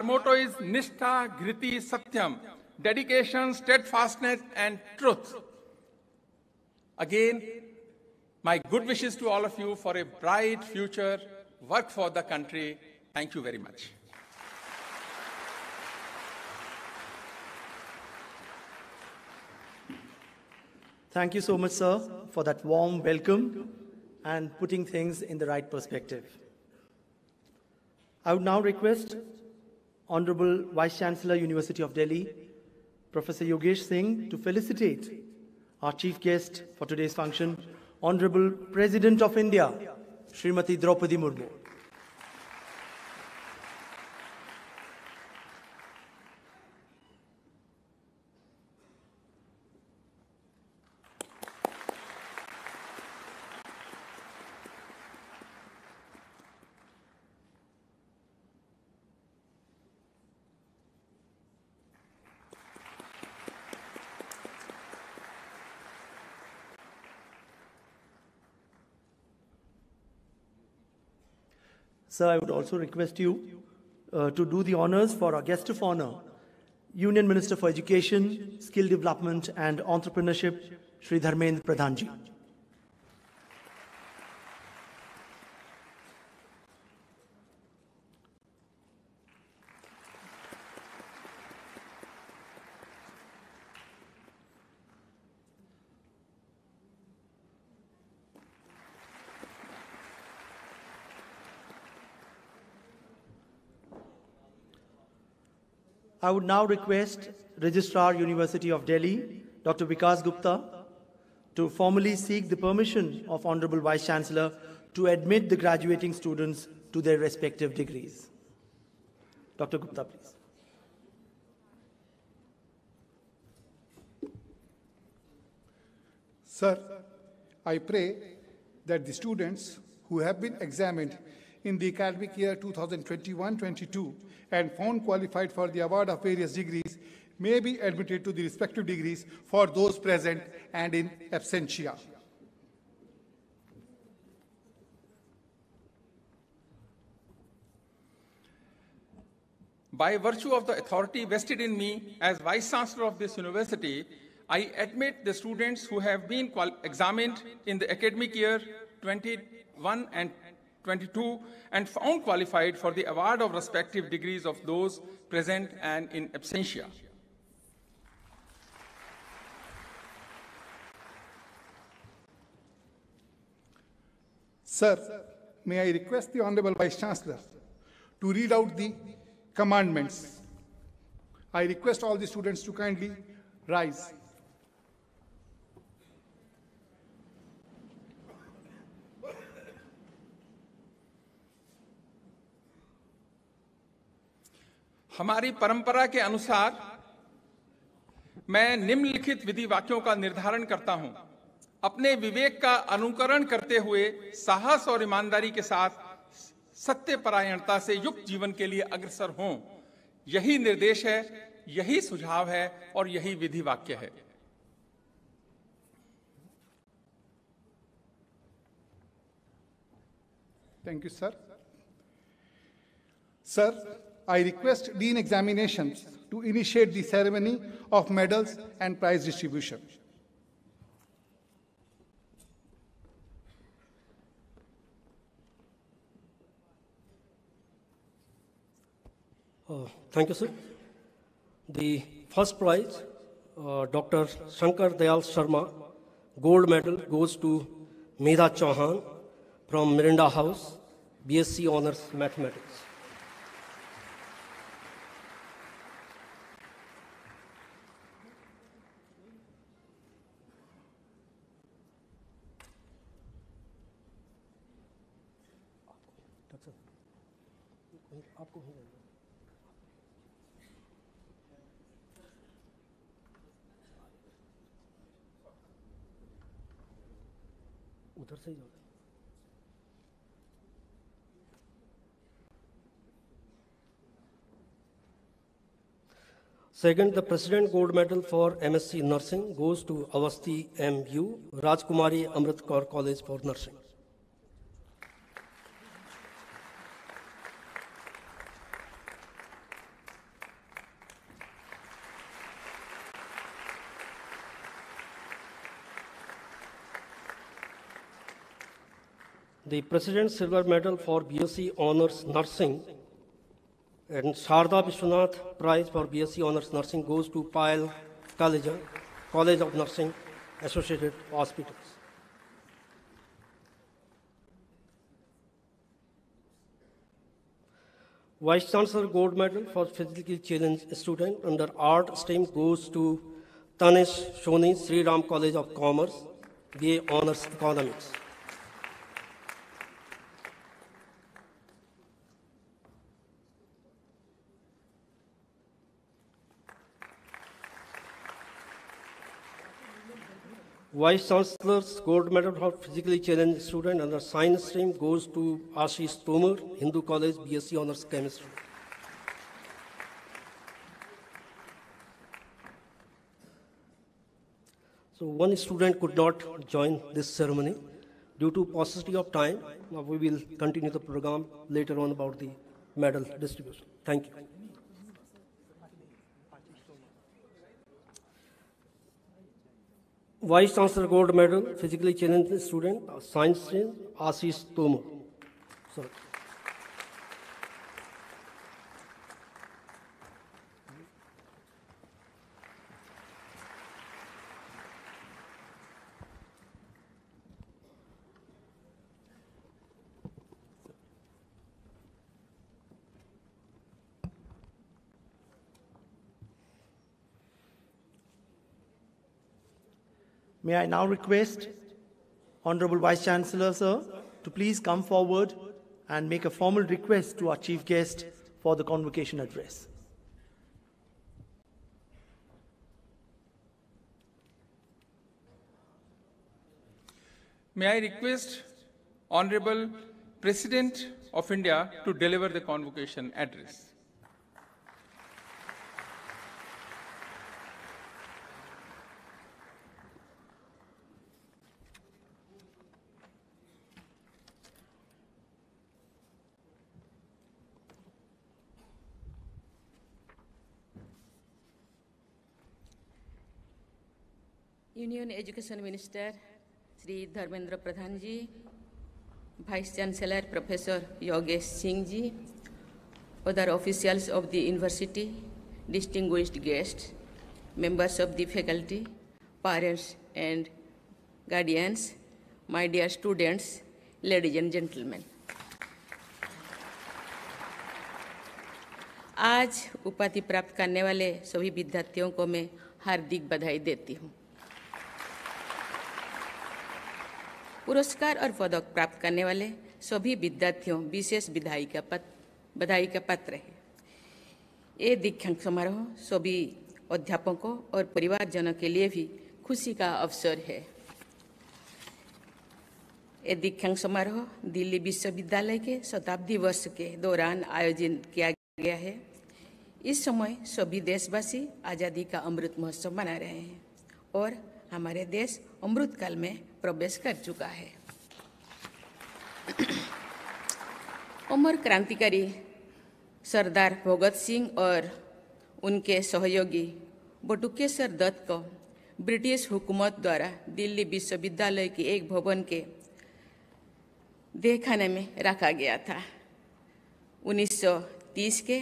motto is Nishtha, Ghriti, Satyam, dedication, steadfastness, and truth. Again, my good wishes to all of you for a bright future, work for the country. Thank you very much. Thank you so much, sir, for that warm welcome and putting things in the right perspective. I would now request Honorable Vice Chancellor, University of Delhi, Professor Yogesh Singh, to felicitate our chief guest for today's function, Honorable President of India, Srimati Draupadi Murmu. Sir, I would also request you to do the honors for our guest of honor, Union Minister for Education, Skill Development and Entrepreneurship, Shri Dharmendra Pradhan ji. I would now request Registrar, University of Delhi, Dr. Vikas Gupta, to formally seek the permission of Honorable Vice Chancellor to admit the graduating students to their respective degrees. Dr. Gupta, please. Sir, I pray that the students who have been examined in the academic year 2021-22 and found qualified for the award of various degrees may be admitted to the respective degrees for those present and in absentia. By virtue of the authority vested in me as Vice Chancellor of this university, I admit the students who have been examined in the academic year 21 and 22 and found qualified for the award of respective degrees of those present and in absentia. Sir, may I request the Honorable Vice Chancellor to read out the commandments. I request all the students to kindly rise. हमारी परंपरा के अनुसार मैं निम्नलिखित विधि वाक्यों का निर्धारण करता हूं। अपने विवेक का अनुकरण करते हुए साहस और ईमानदारी के साथ सत्यपरायणता से युक्त जीवन के लिए अग्रसर हों। यही निर्देश है, यही सुझाव है और यही विधि वाक्य है। Thank you, sir. Sir, I request Dean Examinations to initiate the ceremony of medals and prize distribution. Thank you, sir. The first prize, Dr. Shankar Dayal Sharma, gold medal goes to Medha Chauhan from Mirinda House, BSc Honours Mathematics. उधर से ही जाओ। Second, the President Gold Medal for MSc Nursing goes to Avasti MU, Rajkumari Amrit Kaur College for Nursing. The President's Silver Medal for BSc Honours Nursing and Sharda Vishwanath Prize for BSc Honours Nursing goes to Payal Kaleja, College of Nursing, Associated Hospitals. Vice Chancellor Gold Medal for Physically Challenged Student under Art Stream goes to Tanish Shoni, Sri Ram College of Commerce, BA Honours Economics. Vice Chancellor's Gold Medal for Physically Challenged Student under Science Stream goes to Ashish Tomar, Hindu College, BSc Honours Chemistry. So one student could not join this ceremony. Due to paucity of time, we will continue the program later on about the medal distribution. Thank you. Vice Chancellor Gold Medal, Physically Challenged Student, Science Stream, Ashish Tomar. Sorry. May I now request Honorable Vice Chancellor, sir, to please come forward and make a formal request to our chief guest for the convocation address. May I request Honorable President of India to deliver the convocation address. Union Education Minister Sri Dharmendra Pradhan ji, Vice Chancellor Professor Yogesh Singh ji, other officials of the university, distinguished guests, members of the faculty, parents and guardians, my dear students, ladies and gentlemen. आज उपाधि प्राप्त करने वाले सभी विद्यार्थियों को मैं हार्दिक बधाई देती हूँ। पुरस्कार और पदक प्राप्त करने वाले सभी विद्यार्थियों विशेष बधाई का पत्र है। ये दीक्षांत समारोह सभी अध्यापकों और परिवारजनों के लिए भी खुशी का अवसर है। ये दीक्षांत समारोह दिल्ली विश्वविद्यालय के शताब्दी वर्ष के दौरान आयोजित किया गया है। इस समय सभी देशवासी आज़ादी का अमृत महोत्सव मना रहे हैं और हमारे देश अमृत काल में प्रवेश कर चुका है। अमर क्रांतिकारी सरदार भगत सिंह और उनके सहयोगी बटुकेश्वर दत्त को ब्रिटिश हुकूमत द्वारा दिल्ली विश्वविद्यालय के एक भवन के देहखाने में रखा गया था। 1930 के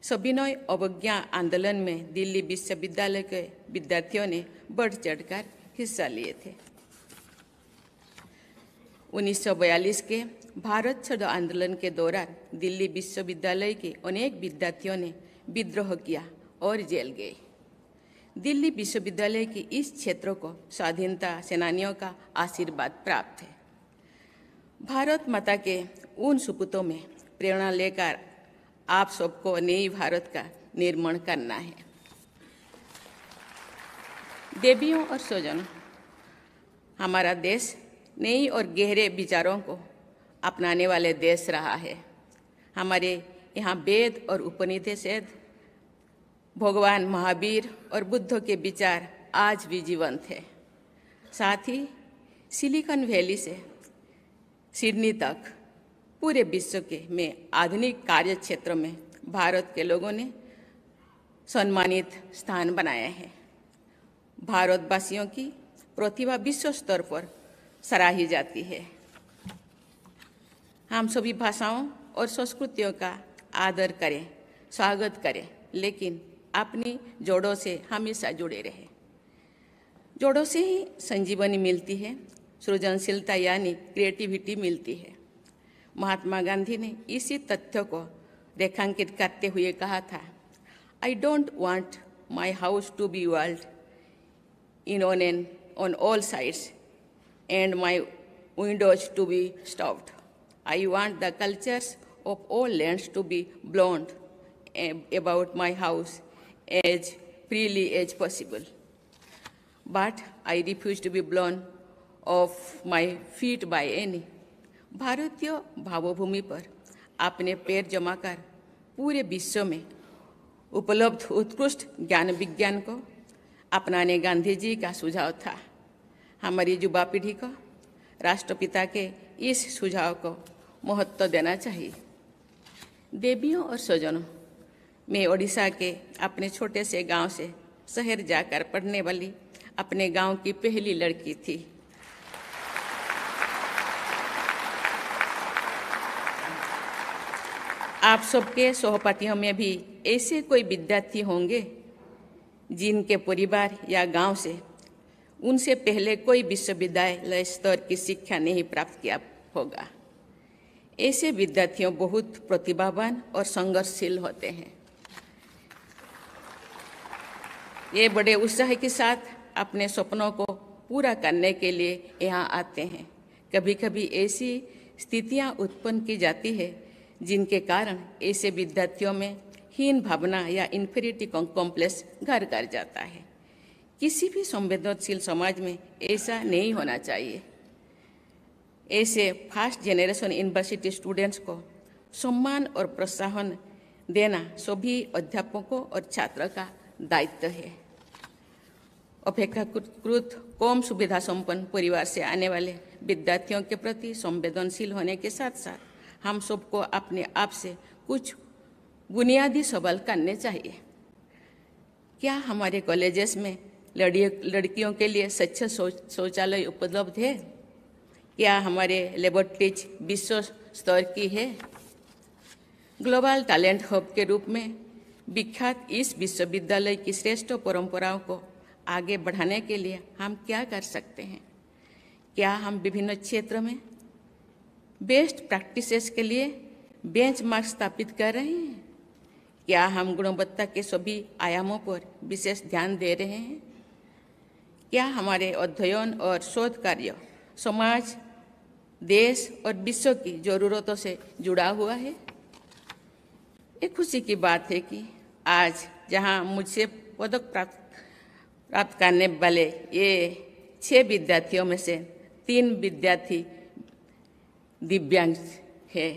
सविनय अवज्ञा आंदोलन में दिल्ली विश्वविद्यालय के विद्यार्थियों ने बढ़ चढ़कर हिस्सा लिए थे। 1942 के भारत छोड़ो आंदोलन के दौरान दिल्ली विश्वविद्यालय के अनेक विद्यार्थियों ने विद्रोह किया और जेल गए। दिल्ली विश्वविद्यालय के इस क्षेत्र को स्वाधीनता सेनानियों का आशीर्वाद प्राप्त है। भारत माता के उन सपूतों में प्रेरणा लेकर आप सबको नई भारत का निर्माण करना है। देवियों और स्वजनों, हमारा देश नई और गहरे विचारों को अपनाने वाले देश रहा है। हमारे यहाँ वेद और उपनिषद, भगवान महावीर और बुद्ध के विचार आज भी जीवंत है। साथ ही सिलिकॉन वैली से सिडनी तक पूरे विश्व के में आधुनिक कार्य क्षेत्र में भारत के लोगों ने सम्मानित स्थान बनाया है। भारतवासियों की प्रतिभा विश्व स्तर पर सराही जाती है। हम सभी भाषाओं और संस्कृतियों का आदर करें, स्वागत करें, लेकिन अपनी जड़ों से हमेशा जुड़े रहें। जड़ों से ही संजीवनी मिलती है, सृजनशीलता यानी क्रिएटिविटी मिलती है। महात्मा गांधी ने इसी तथ्य को रेखांकित करते हुए कहा था, I don't want my house to be walled in on all sides and my windows to be stopped. I want the cultures of all lands to be blown about my house as freely as possible. But I refuse to be blown off my feet by any. भारतीय भावभूमि पर अपने पैर जमाकर पूरे विश्व में उपलब्ध उत्कृष्ट ज्ञान विज्ञान को अपनाने गांधी जी का सुझाव था। हमारी युवा पीढ़ी को राष्ट्रपिता के इस सुझाव को महत्व देना चाहिए। देवियों और स्वजनों, मैं ओडिशा के अपने छोटे से गांव से शहर जाकर पढ़ने वाली अपने गांव की पहली लड़की थी। आप सबके सहपाठियों में भी ऐसे कोई विद्यार्थी होंगे जिनके परिवार या गांव से उनसे पहले कोई विश्वविद्यालय स्तर की शिक्षा नहीं प्राप्त किया होगा। ऐसे विद्यार्थियों बहुत प्रतिभावान और संघर्षशील होते हैं। ये बड़े उत्साह के साथ अपने सपनों को पूरा करने के लिए यहाँ आते हैं। कभी कभी ऐसी स्थितियाँ उत्पन्न की जाती है जिनके कारण ऐसे विद्यार्थियों में हीन भावना या इन्फीरियरिटी कॉम्प्लेक्स घर कर जाता है। किसी भी संवेदनशील समाज में ऐसा नहीं होना चाहिए। ऐसे फर्स्ट जनरेशन यूनिवर्सिटी स्टूडेंट्स को सम्मान और प्रोत्साहन देना सभी अध्यापकों और छात्रों का दायित्व है। अपेक्षाकृत कम सुविधा संपन्न परिवार से आने वाले विद्यार्थियों के प्रति संवेदनशील होने के साथ साथ हम सबको अपने आप से कुछ बुनियादी सवाल करने चाहिए। क्या हमारे कॉलेजेस में लड़कियों के लिए स्वच्छ शौचालय उपलब्ध है? क्या हमारे लेबोरेटरीज विश्व स्तर की है? ग्लोबल टैलेंट हब के रूप में विख्यात इस विश्वविद्यालय की श्रेष्ठ परंपराओं को आगे बढ़ाने के लिए हम क्या कर सकते हैं? क्या हम विभिन्न क्षेत्रों में बेस्ट प्रैक्टिसेस के लिए बेंचमार्क स्थापित कर रहे हैं? क्या हम गुणवत्ता के सभी आयामों पर विशेष ध्यान दे रहे हैं? क्या हमारे अध्ययन और शोध कार्य समाज, देश और विश्व की जरूरतों से जुड़ा हुआ है? एक खुशी की बात है कि आज जहां मुझसे पदक प्राप्त करने वाले ये 6 विद्यार्थियों में से 3 विद्यार्थी दिव्यांग है।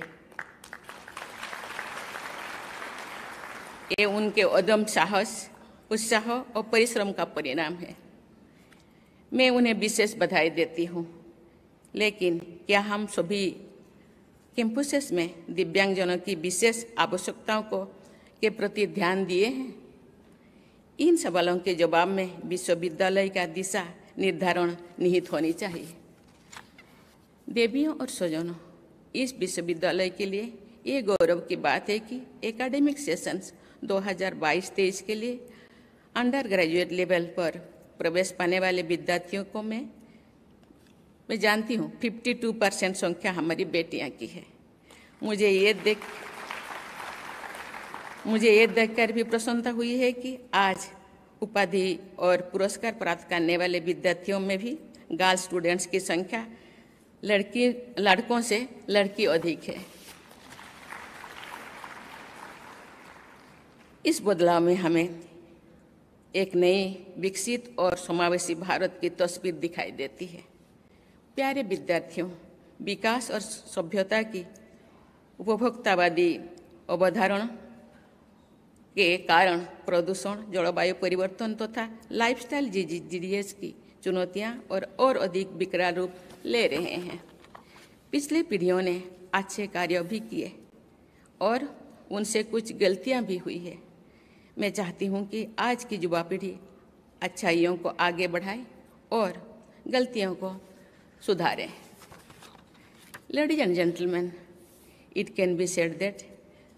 ये उनके उद्यम साहस, उत्साह और परिश्रम का परिणाम है। मैं उन्हें विशेष बधाई देती हूँ। लेकिन क्या हम सभी कैंपसेस में दिव्यांगजनों की विशेष आवश्यकताओं के प्रति ध्यान दिए हैं? इन सवालों के जवाब में विश्वविद्यालय का दिशा निर्धारण निहित होनी चाहिए। देवियों और स्वजनों, इस विश्वविद्यालय के लिए ये गौरव की बात है कि एकेडमिक सेशंस 2022-23 के लिए अंडर ग्रेजुएट लेवल पर प्रवेश पाने वाले विद्यार्थियों को मैं जानती हूँ 52% संख्या हमारी बेटियां की है। मुझे ये देखकर भी प्रसन्नता हुई है कि आज उपाधि और पुरस्कार प्राप्त करने वाले विद्यार्थियों में भी गर्ल स्टूडेंट्स की संख्या लड़कों से लड़की अधिक है। इस बदलाव में हमें एक नई, विकसित और समावेशी भारत की तस्वीर दिखाई देती है। प्यारे विद्यार्थियों, विकास और सभ्यता की उपभोक्तावादी अवधारणा के कारण प्रदूषण, जलवायु परिवर्तन तथा लाइफस्टाइल डिजीज की चुनौतियां और अधिक विकराल रूप ले रहे हैं। पिछली पीढ़ियों ने अच्छे कार्य भी किए और उनसे कुछ गलतियां भी हुई है। मैं चाहती हूं कि आज की युवा पीढ़ी अच्छाइयों को आगे बढ़ाए और गलतियों को सुधारें। Ladies and gentlemen, it can be said that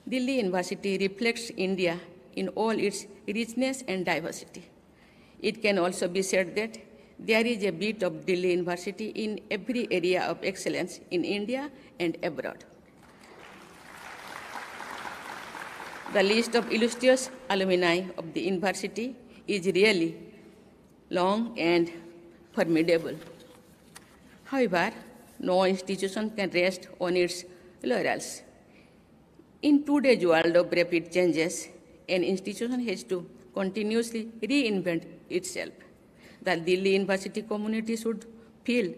Delhi University reflects India in all its richness and diversity. It can also be said that there is a bit of Delhi University in every area of excellence in India and abroad. The list of illustrious alumni of the university is really long and formidable. However, no institution can rest on its laurels. In today's world of rapid changes, an institution has to continuously reinvent itself. The Delhi University community should feel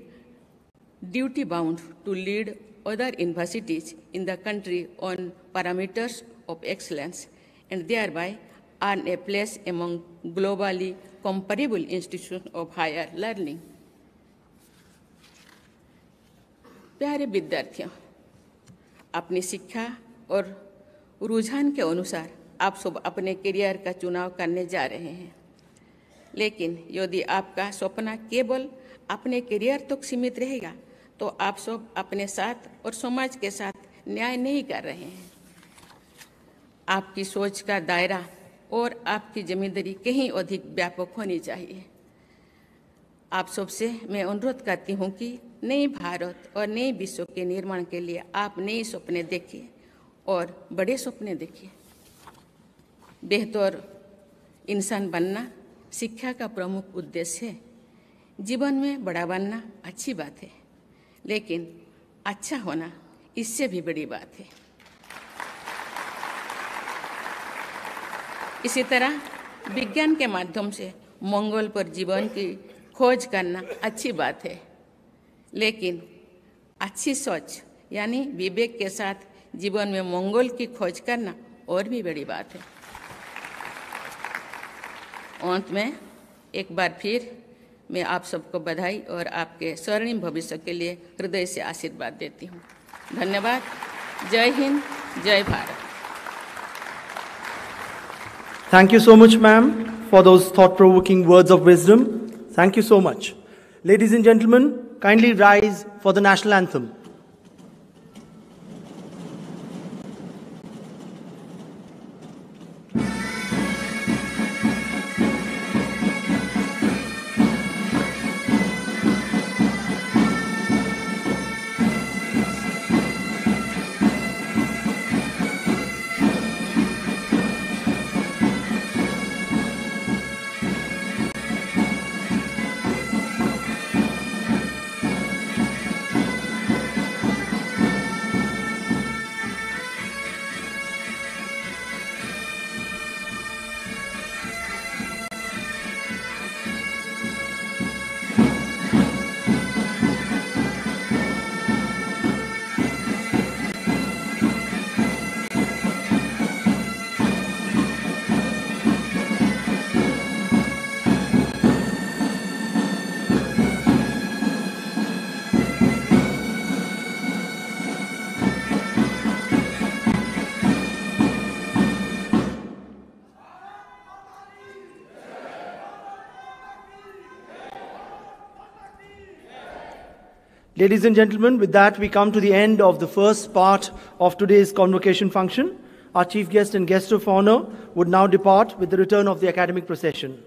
duty-bound to lead other universities in the country on parameters of excellence and thereby earn a place among globally comparable institutions of higher learning. प्यारे विद्यार्थियों, अपनी शिक्षा और रुझान के अनुसार आप सब अपने करियर का चुनाव करने जा रहे हैं। लेकिन यदि आपका सपना केवल अपने करियर तक सीमित रहेगा तो आप सब अपने साथ और समाज के साथ न्याय नहीं कर रहे हैं। आपकी सोच का दायरा और आपकी जिम्मेदारी कहीं अधिक व्यापक होनी चाहिए। आप सबसे मैं अनुरोध करती हूं कि नए भारत और नए विश्व के निर्माण के लिए आप नए सपने देखिए और बड़े सपने देखिए। बेहतर इंसान बनना शिक्षा का प्रमुख उद्देश्य है। जीवन में बड़ा बनना अच्छी बात है, लेकिन अच्छा होना इससे भी बड़ी बात है। इसी तरह विज्ञान के माध्यम से मंगल पर जीवन की खोज करना अच्छी बात है, लेकिन अच्छी सोच यानी विवेक के साथ जीवन में मंगल की खोज करना और भी बड़ी बात है। अंत में एक बार फिर मैं आप सबको बधाई और आपके स्वर्णिम भविष्य के लिए हृदय से आशीर्वाद देती हूँ। धन्यवाद। जय हिंद, जय Bharat. Thank you so much, ma'am, for those thought-provoking words of wisdom. Thank you so much. Ladies and gentlemen, kindly rise for the national anthem. Ladies and gentlemen, with that we come to the end of the first part of today's convocation function. Our chief guest and guest of honor would now depart with the return of the academic procession.